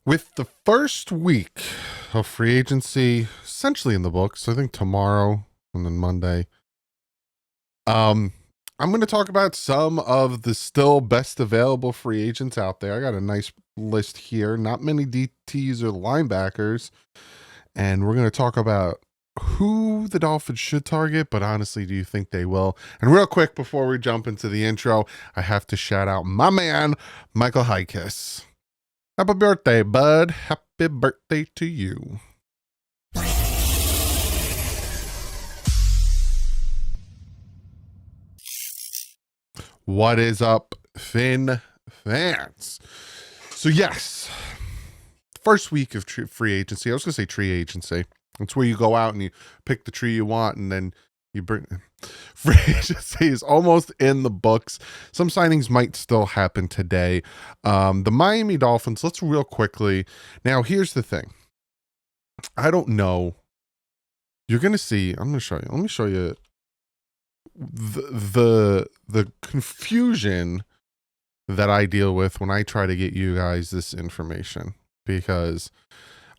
With the first week of free agency essentially in the books, I think tomorrow and then Monday, um, I'm going to talk about some of the still best available free agents out there. I got a nice list here, not many DTs or linebackers, and we're going to talk about who the Dolphins should target, but honestly, do you think they will? And real quick, before we jump into the intro, I have to shout out my man, Michael Hikus. Happy birthday, bud. Happy birthday to you. What is up, Finn fans? So, yes, first week of free agency. I was going to say tree agency. It's where you go out and you pick the tree you want and then you bring. Free agency is almost in the books. Some signings might still happen today. The Miami Dolphins, let's real quickly. Now, here's the thing. I don't know. You're going to see. I'm going to show you. Let me show you the confusion that I deal with when I try to get you guys this information, because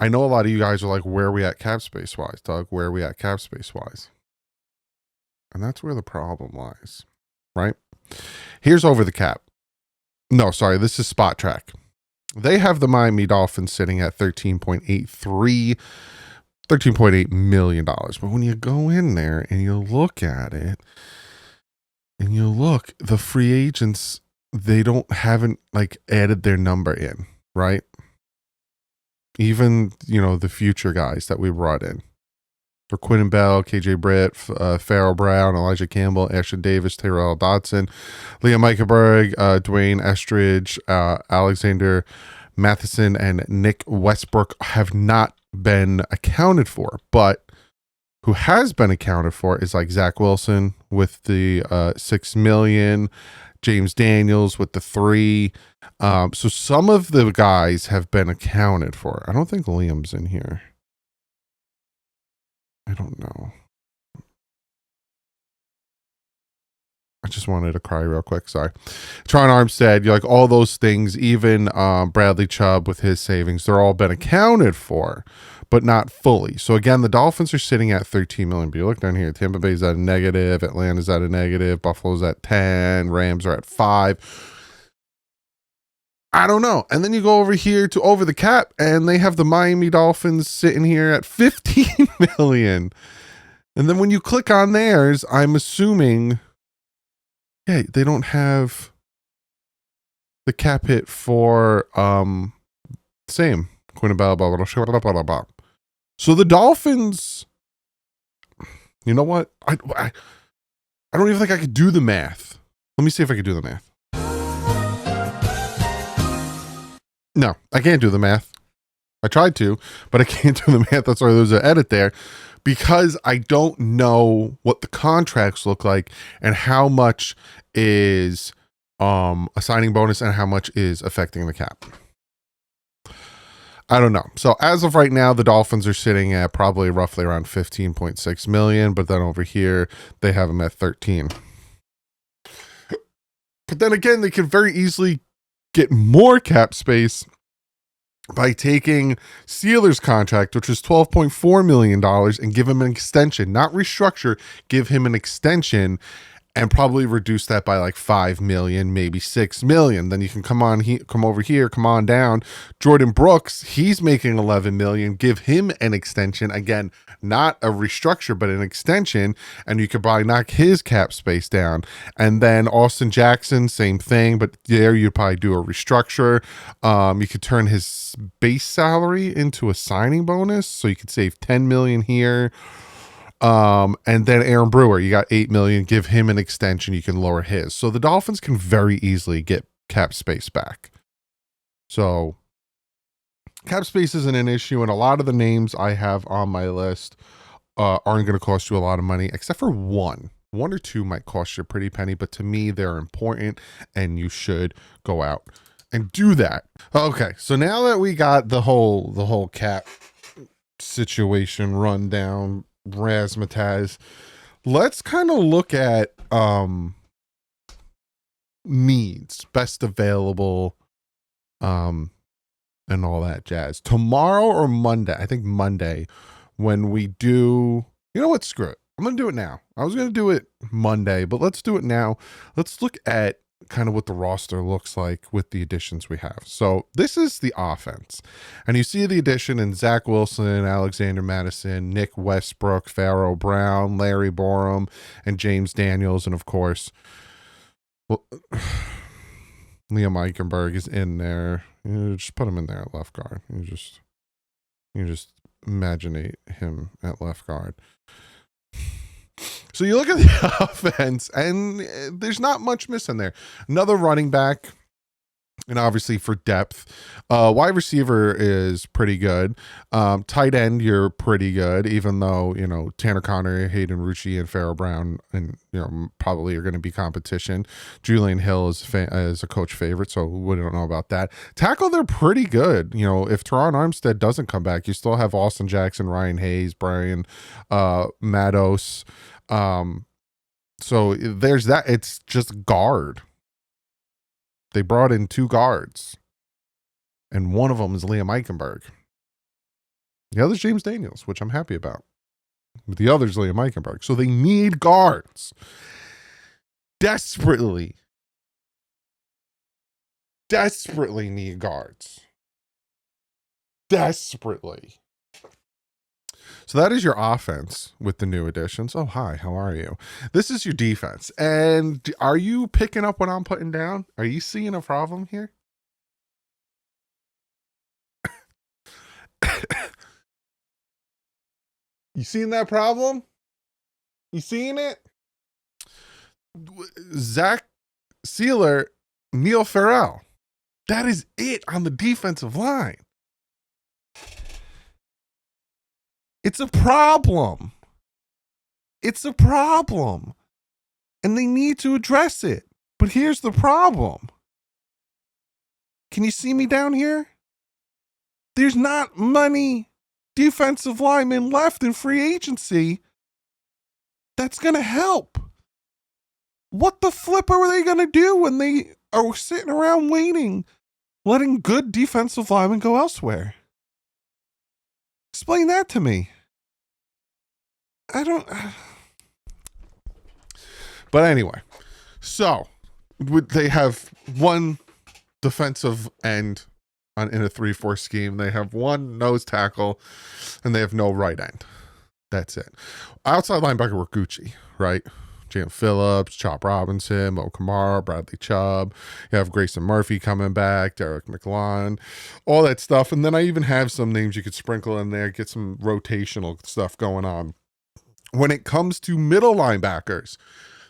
I know a lot of you guys are like, where are we at cap space wise, Doug? Where are we at cap space wise? And that's where the problem lies, right? Here's over the cap. No, sorry, this is Spot Track. They have the Miami Dolphins sitting at $13.8 million. But when you go in there and you look at it and you look, the free agents, they haven't like added their number in, right? Even, the future guys that we brought in. For Quinn Bell, KJ Britt, Farrell Brown, Elijah Campbell, Ashton Davis, Terrell Dodson, Liam Eichenberg, Dwayne Estridge, Alexander Matheson, and Nick Westbrook have not been accounted for. But who has been accounted for is like Zach Wilson with the $6 million, James Daniels with the $3 million. So some of the guys have been accounted for. I don't think Liam's in here. I don't know. I just wanted to cry real quick. Sorry. Tron Armstead, you're like all those things, even Bradley Chubb with his savings, they're all been accounted for, but not fully. So again, the Dolphins are sitting at 13 million. But you look down here, Tampa Bay's at a negative, Atlanta's at a negative, Buffalo's at 10, Rams are at 5. I don't know. And then you go over here to over the cap, and they have the Miami Dolphins sitting here at 15 million. And then when you click on theirs, I'm assuming, they don't have the cap hit for same Quinn blah, blah, blah, blah, blah, blah, blah. So the Dolphins, you know what? I don't even think I could do the math. Let me see if I could do the math. No, I can't do the math. I tried to, but I can't do the math. That's why there's an edit there, because I don't know what the contracts look like and how much is a signing bonus and how much is affecting the cap. I don't know. So as of right now, the Dolphins are sitting at probably roughly around 15.6 million, but then over here they have them at 13. But then again, they could very easily get more cap space by taking Steelers' contract, which was $12.4 million, and give him an extension, not restructure, give him an extension, and probably reduce that by like 5 million, maybe 6 million. Then you can come over here, come on down. Jordan Brooks, he's making 11 million. Give him an extension. Again, not a restructure, but an extension. And you could probably knock his cap space down. And then Austin Jackson, same thing, but there you'd probably do a restructure. You could turn his base salary into a signing bonus. So you could save 10 million here. And then Aaron Brewer, you got 8 million, give him an extension, you can lower his. So the Dolphins can very easily get cap space back. So cap space isn't an issue, and a lot of the names I have on my list aren't going to cost you a lot of money, except for one or two might cost you a pretty penny, but to me they're important and you should go out and do that. Okay, so now that we got the whole cap situation run down, razzmatazz, let's kind of look at needs, best available and all that jazz. Tomorrow or Monday, I think Monday, when we do, you know what, screw it. I'm going to do it now. I was going to do it Monday, but let's do it now. Let's look at kind of what the roster looks like with the additions we have. So this is the offense. And you see the addition in Zach Wilson, Alexander Madison, Nick Westbrook, Pharaoh Brown, Larry Borum, and James Daniels. And of course, well, Liam Eichenberg is in there. You just put him in there at left guard. You just imagine him at left guard. So you look at the offense, and there's not much missing there. Another running back, and obviously for depth. Wide receiver is pretty good. Tight end, you're pretty good, even though, you know, Tanner Conner, Hayden Rucci, and Pharaoh Brown, and, you know, probably are going to be competition. Julian Hill is a coach favorite, so we don't know about that. Tackle, they're pretty good. You know, if Teron Armstead doesn't come back, you still have Austin Jackson, Ryan Hayes, Brian Matos. So there's that. It's just guard. They brought in 2 guards, and one of them is Liam Eichenberg. The other's James Daniels, which I'm happy about. But the other's Liam Eichenberg. So they need guards. Desperately need guards. Desperately. So that is your offense with the new additions. Oh, hi, how are you? This is your defense. And are you picking up what I'm putting down? Are you seeing a problem here? You seeing that problem? You seeing it? Zach Sealer, Neil Farrell. That is it on the defensive line. It's a problem. It's a problem. And they need to address it. But here's the problem. Can you see me down here? There's not many defensive linemen left in free agency that's going to help. What the flip are they going to do when they are sitting around waiting, letting good defensive linemen go elsewhere? Explain that to me. I don't. But anyway, so they have one defensive end in a 3-4 scheme. They have one nose tackle, and they have no right end. That's it. Outside linebacker were Gucci, right? Jalen Phillips, Chop Robinson, Mo Kamara, Bradley Chubb. You have Grayson Murphy coming back, Derek McLaurin, all that stuff. And then I even have some names you could sprinkle in there, get some rotational stuff going on. When it comes to middle linebackers,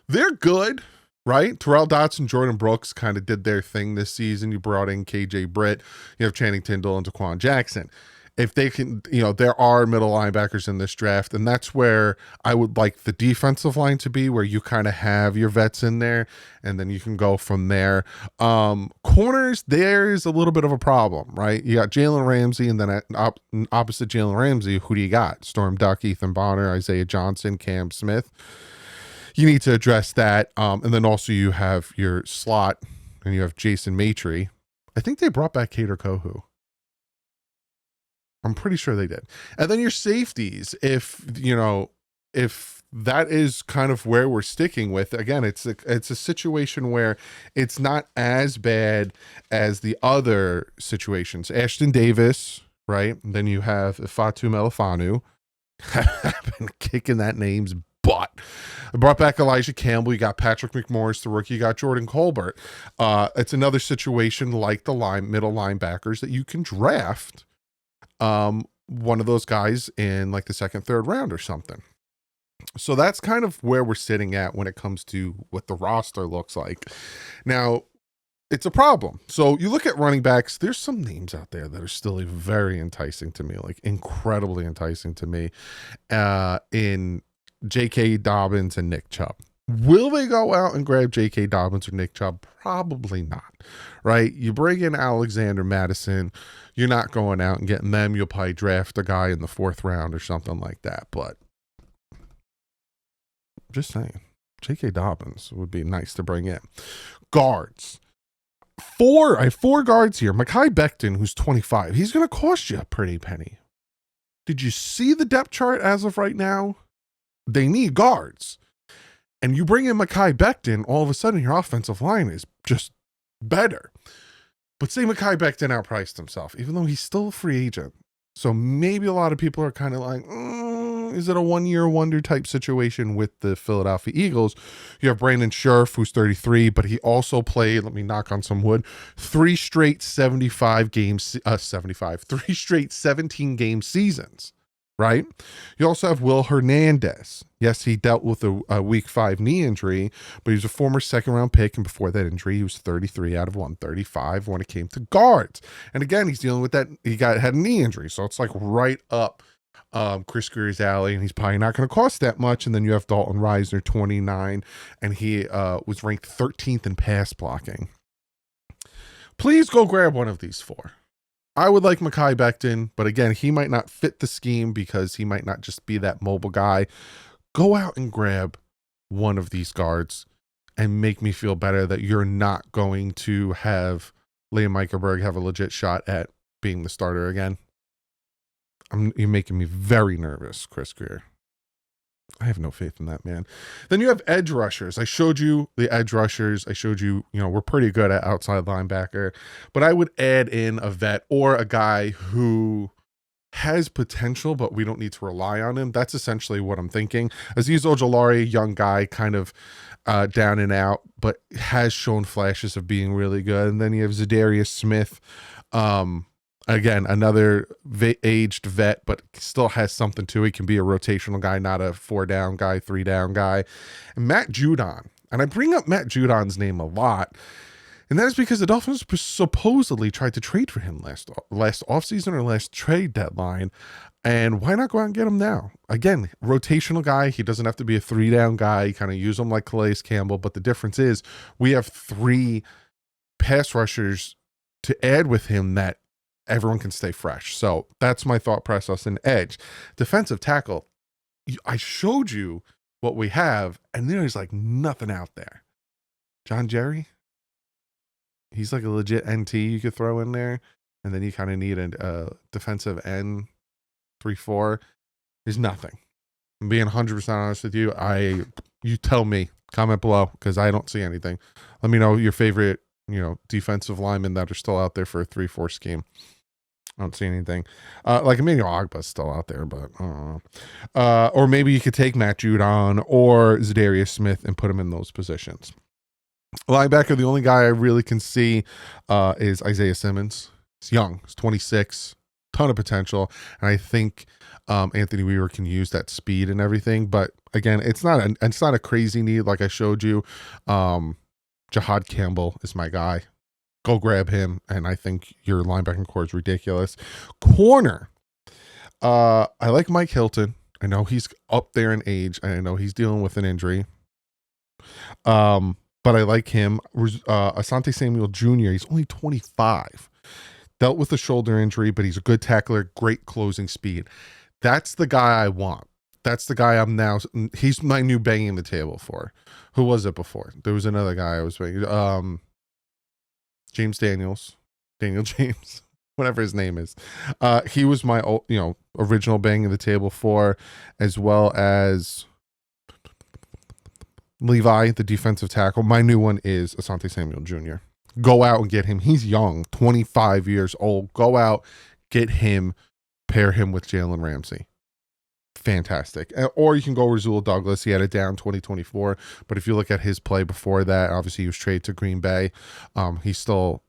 they're good, right? Terrell Dotson, Jordan Brooks kind of did their thing this season. You brought in KJ Britt. You have Channing Tindall and Taquan Jackson. If they can, you know, there are middle linebackers in this draft, and that's where I would like the defensive line to be, where you kind of have your vets in there, and then you can go from there. Corners, there's a little bit of a problem, right? You got Jalen Ramsey, and then opposite Jalen Ramsey, who do you got? Storm Duck, Ethan Bonner, Isaiah Johnson, Cam Smith. You need to address that. And then also you have your slot, and you have Jason Maitre. I think they brought back Kader Kohu. I'm pretty sure they did. And then your safeties, if that is kind of where we're sticking with, again, it's a situation where it's not as bad as the other situations. Ashton Davis, right? And then you have Fatu Melifanu. I've been kicking that name's butt. I brought back Elijah Campbell. You got Patrick McMorris, the rookie. You got Jordan Colbert. It's another situation like the middle linebackers that you can draft one of those guys in like the 2nd, 3rd round or something. So that's kind of where we're sitting at when it comes to what the roster looks like. Now, it's a problem. So you look at running backs, there's some names out there that are still very enticing to me, like incredibly enticing to me, in J.K. Dobbins and Nick Chubb. Will they go out and grab J.K. Dobbins or Nick Chubb? Probably not, right? You bring in Alexander Madison, you're not going out and getting them. You'll probably draft a guy in the 4th round or something like that. But just saying, J.K. Dobbins would be nice to bring in. Guards. I have four guards here. Mekhi Becton, who's 25, he's going to cost you a pretty penny. Did you see the depth chart as of right now? They need guards. And you bring in Mekhi Becton, all of a sudden your offensive line is just better. But say Mekhi Becton outpriced himself, even though he's still a free agent. So maybe a lot of people are kind of like, is it a one-year wonder type situation with the Philadelphia Eagles? You have Brandon Scherf, who's 33, but he also played, let me knock on some wood, 3 straight 17-game seasons, right? You also have Will Hernandez. Yes, he dealt with a week 5 knee injury, but he was a former second-round pick, and before that injury, he was 33 out of 135 when it came to guards. And again, he's dealing with that. He had a knee injury, so it's like right up Chris Grier's alley, and he's probably not going to cost that much. And then you have Dalton Risner, 29, and he was ranked 13th in pass blocking. Please go grab one of these 4. I would like Mekhi Becton, but again, he might not fit the scheme because he might not just be that mobile guy. Go out and grab one of these guards and make me feel better that you're not going to have Liam Eichenberg have a legit shot at being the starter again. You're making me very nervous, Chris Grier. I have no faith in that man. Then you have edge rushers. I showed you the edge rushers. I showed you, we're pretty good at outside linebacker, but I would add in a vet or a guy who has potential, but we don't need to rely on him. That's essentially what I'm thinking. Azeez Ojulari, young guy, kind of down and out, but has shown flashes of being really good. And then you have Zadarius Smith. Again, another aged vet, but still has something to it. He can be a rotational guy, not a 4-down guy, 3-down guy. And Matt Judon. And I bring up Matt Judon's name a lot. And that is because the Dolphins supposedly tried to trade for him last offseason or last trade deadline. And why not go out and get him now? Again, rotational guy. He doesn't have to be a 3-down guy. You kind of use him like Calais Campbell. But the difference is we have 3 pass rushers to add with him that everyone can stay fresh. So that's my thought process in edge. Defensive tackle, I showed you what we have, and there's like nothing out there. John Jerry, he's like a legit NT you could throw in there, and then you kind of need a defensive end 3-4. There's nothing. I'm being 100% honest with you. You tell me, comment below, because I don't see anything. Let me know your favorite, defensive linemen that are still out there for a 3-4 scheme. I don't see anything. Like Emmanuel Ogba's still out there, but I don't know. Or maybe you could take Matt Judon or Zadarius Smith and put him in those positions. Linebacker, the only guy I really can see is Isaiah Simmons. He's young. He's 26. Ton of potential. And I think Anthony Weaver can use that speed and everything. But again, it's not a crazy need like I showed you. Jahad Campbell is my guy. Go grab him, and I think your linebacking core is ridiculous. Corner. I like Mike Hilton. I know he's up there in age, and I know he's dealing with an injury. But I like him. Asante Samuel Jr., he's only 25. Dealt with a shoulder injury, but he's a good tackler, great closing speed. That's the guy I want. That's the guy he's my new banging the table for. Who was it before? There was another guy I was banging. Daniel James, whatever his name is. He was my, original bang of the table for, as well as Levi, the defensive tackle. My new one is Asante Samuel Jr. Go out and get him. He's young, 25 years old. Go out, get him, pair him with Jalen Ramsey. Fantastic. Or you can go Rasul Douglas. He had it down 2024, but if you look at his play before that, obviously he was traded to Green Bay. He still,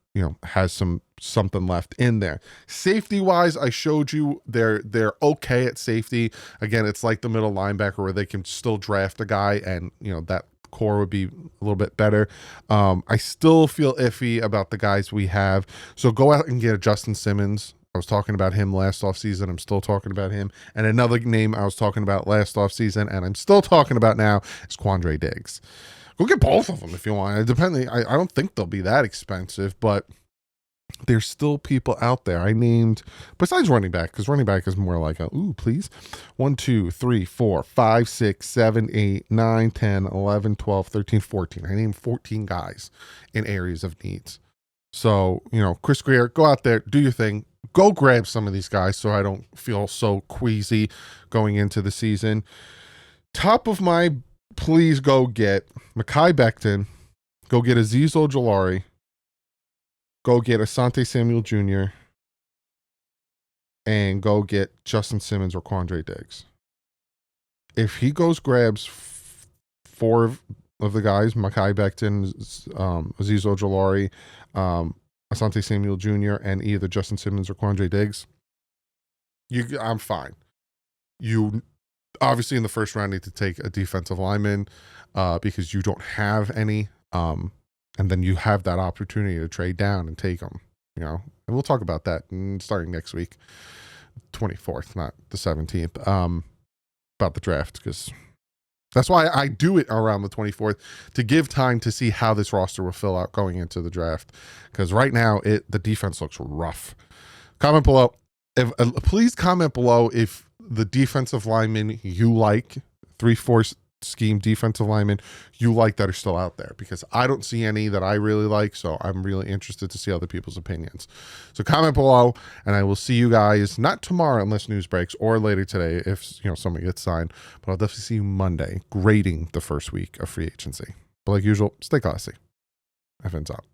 has something left in there. Safety wise, I showed you they're okay at safety. Again, it's like the middle linebacker where they can still draft a guy, and that core would be a little bit better. I still feel iffy about the guys we have. So go out and get a Justin Simmons. I was talking about him last offseason. I'm still talking about him. And another name I was talking about last offseason, and I'm still talking about now, is Quandre Diggs. Go get both of them if you want. I don't think they'll be that expensive, but there's still people out there. I named, besides running back, because running back is more like please. 1, 2, 3, 4, 5, 6, 7, 8, 9, 10, 11, 12, 13, 14. I named 14 guys in areas of needs. So, Chris Greer, go out there, do your thing. Go grab some of these guys so I don't feel so queasy going into the season. Top of my, please go get Mekhi Becton. Go get Azeez Ojulari. Go get Asante Samuel Jr. And go get Justin Simmons or Quandre Diggs. If he grabs four of the guys, Mekhi Becton, Azeez Ojulari, Asante Samuel Jr., and either Justin Simmons or Quandre Diggs, I'm fine. You obviously in the first round need to take a defensive lineman because you don't have any, and then you have that opportunity to trade down and take them. And we'll talk about that starting next week, 24th, not the 17th, about the draft, because that's why I do it around the 24th, to give time to see how this roster will fill out going into the draft. Because right now, the defense looks rough. Comment below. Please comment below if the defensive linemen you like, 3-4 scheme defensive linemen you like that are still out there. Because I don't see any that I really like, so I'm really interested to see other people's opinions. So comment below, and I will see you guys not tomorrow unless news breaks, or later today if somebody gets signed. But I'll definitely see you Monday grading the first week of free agency. But like usual, stay classy. FN's out.